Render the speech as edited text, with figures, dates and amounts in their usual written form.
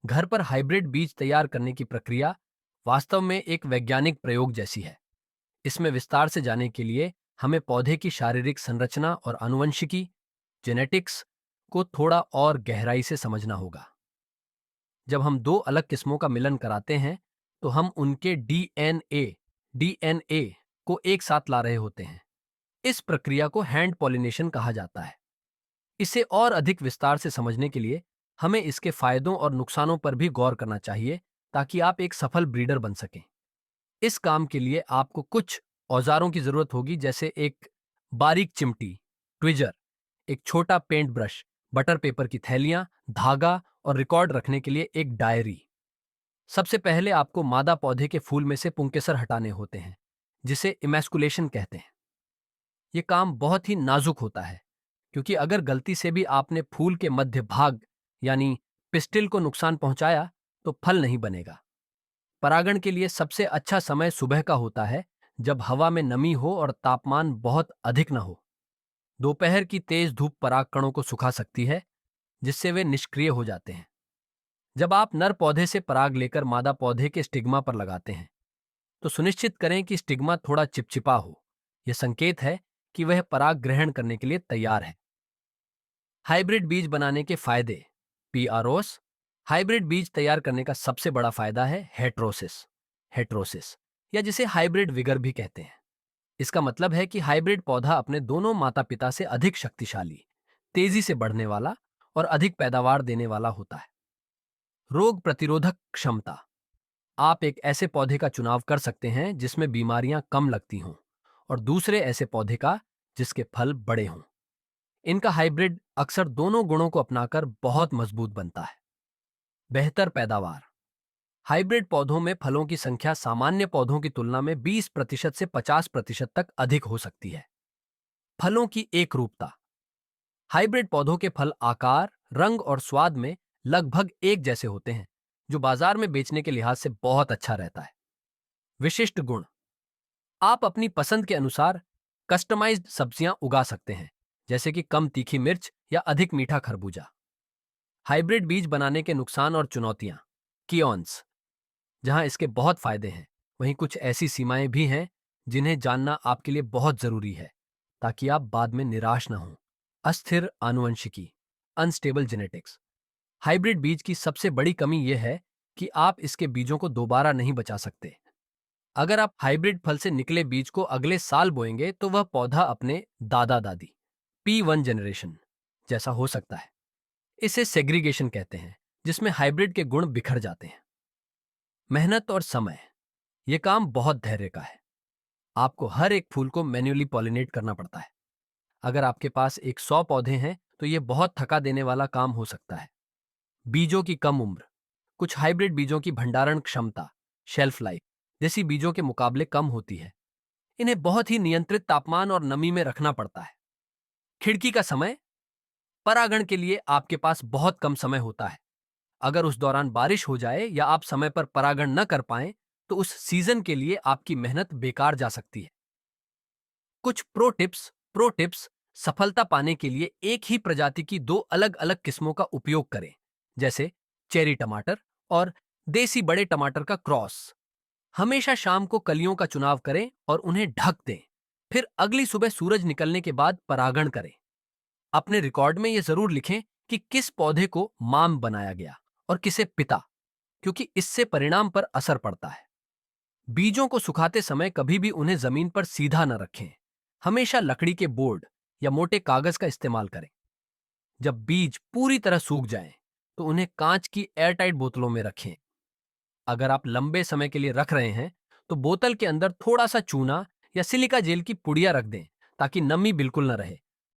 घर पर हाइब्रिड बीज तैयार करने की प्रक्रिया वास्तव में एक वैज्ञानिक प्रयोग जैसी है। इसमें विस्तार से जाने के लिए हमें पौधे की शारीरिक संरचना और आनुवंशिकी जेनेटिक्स को थोड़ा और गहराई से समझना होगा। जब हम दो अलग किस्मों का मिलन कराते हैं तो हम उनके डीएनए को एक साथ ला रहे होते हैं। इस प्रक्रिया को हैंड पॉलिनेशन कहा जाता है। इसे और अधिक विस्तार से समझने के लिए हमें इसके फायदों और नुकसानों पर भी गौर करना चाहिए ताकि आप एक सफल ब्रीडर बन सकें। इस काम के लिए आपको कुछ औजारों की जरूरत होगी, जैसे एक बारीक चिमटी ट्विजर, एक छोटा पेंट ब्रश, बटर पेपर की थैलियां, धागा और रिकॉर्ड रखने के लिए एक डायरी। सबसे पहले आपको मादा पौधे के फूल में से पुंकेसर हटाने होते हैं, जिसे इमैस्कुलेशन कहते हैं। ये काम बहुत ही नाजुक होता है, क्योंकि अगर गलती से भी आपने फूल के मध्य भाग यानी पिस्टिल को नुकसान पहुंचाया तो फल नहीं बनेगा। परागण के लिए सबसे अच्छा समय सुबह का होता है, जब हवा में नमी हो और तापमान बहुत अधिक न हो। दोपहर की तेज धूप पराग कणों को सुखा सकती है, जिससे वे निष्क्रिय हो जाते हैं। जब आप नर पौधे से पराग लेकर मादा पौधे के स्टिग्मा पर लगाते हैं तो सुनिश्चित करें कि स्टिग्मा थोड़ा चिपचिपा हो। यह संकेत है कि वह पराग ग्रहण करने के लिए तैयार है। हाइब्रिड बीज बनाने के फायदे। पीआरओस। हाइब्रिड बीज तैयार करने का सबसे बड़ा फायदा है हेट्रोसिस। हेट्रोसिस या जिसे हाइब्रिड विगर भी कहते हैं। इसका मतलब है कि हाइब्रिड पौधा अपने दोनों माता पिता से अधिक शक्तिशाली, तेजी से बढ़ने वाला और अधिक पैदावार देने वाला होता है। रोग प्रतिरोधक क्षमता। आप एक ऐसे पौधे का चुनाव कर सकते हैं जिसमें बीमारियां कम लगती हों और दूसरे ऐसे पौधे का जिसके फल बड़े हों। इनका हाइब्रिड अक्सर दोनों गुणों को अपनाकर बहुत मजबूत बनता है। बेहतर पैदावार। हाइब्रिड पौधों में फलों की संख्या सामान्य पौधों की तुलना में 20% से 50% तक अधिक हो सकती है। फलों की एक रूपता। हाइब्रिड पौधों के फल आकार, रंग और स्वाद में लगभग एक जैसे होते हैं, जो बाजार में बेचने के लिहाज से बहुत अच्छा रहता है। विशिष्ट गुण। आप अपनी पसंद के अनुसार कस्टमाइज्ड सब्जियां उगा सकते हैं, जैसे कि कम तीखी मिर्च या अधिक मीठा खरबूजा। हाइब्रिड बीज बनाने के नुकसान और चुनौतियां। कियोन्स। जहां इसके बहुत फायदे हैं, वहीं कुछ ऐसी सीमाएं भी हैं जिन्हें जानना आपके लिए बहुत जरूरी है ताकि आप बाद में निराश न हों। अस्थिर आनुवंशिकी, अनस्टेबल जेनेटिक्स। हाइब्रिड बीज की सबसे बड़ी कमी यह है कि आप इसके बीजों को दोबारा नहीं बचा सकते। अगर आप हाइब्रिड फल से निकले बीज को अगले साल बोएंगे तो वह पौधा अपने दादा दादी P1 जनरेशन जैसा हो सकता है। इसे सेग्रीगेशन कहते हैं, जिसमें हाइब्रिड के गुण बिखर जाते हैं। मेहनत और समय। यह काम बहुत धैर्य का है। आपको हर एक फूल को मैन्युअली पॉलिनेट करना पड़ता है। अगर आपके पास 100 पौधे हैं तो यह बहुत थका देने वाला काम हो सकता है। बीजों की कम उम्र। कुछ हाइब्रिड बीजों की भंडारण क्षमता शेल्फ लाइफ जैसी बीजों के मुकाबले कम होती है। इन्हें बहुत ही नियंत्रित तापमान और नमी में रखना पड़ता है। खिड़की का समय। परागण के लिए आपके पास बहुत कम समय होता है। अगर उस दौरान बारिश हो जाए या आप समय पर परागण न कर पाएं तो उस सीजन के लिए आपकी मेहनत बेकार जा सकती है। कुछ प्रो टिप्स। सफलता पाने के लिए एक ही प्रजाति की दो अलग अलग किस्मों का उपयोग करें, जैसे चेरी टमाटर और देसी बड़े टमाटर का क्रॉस। हमेशा शाम को कलियों का चुनाव करें और उन्हें ढक दें। फिर अगली सुबह सूरज निकलने के बाद परागण करें। अपने रिकॉर्ड में यह जरूर लिखें कि किस पौधे को माम बनाया गया और किसे पिता, क्योंकि इससे परिणाम पर असर पड़ता है। बीजों को सुखाते समय कभी भी उन्हें जमीन पर सीधा न रखें। हमेशा लकड़ी के बोर्ड या मोटे कागज का इस्तेमाल करें। जब बीज पूरी तरह सूख जाएं, तो उन्हें कांच की एयरटाइट बोतलों में रखें। अगर आप लंबे समय के लिए रख रहे हैं तो बोतल के अंदर थोड़ा सा चूना या सिलिका जेल की पुड़िया रख दें ताकि नमी बिल्कुल न रहे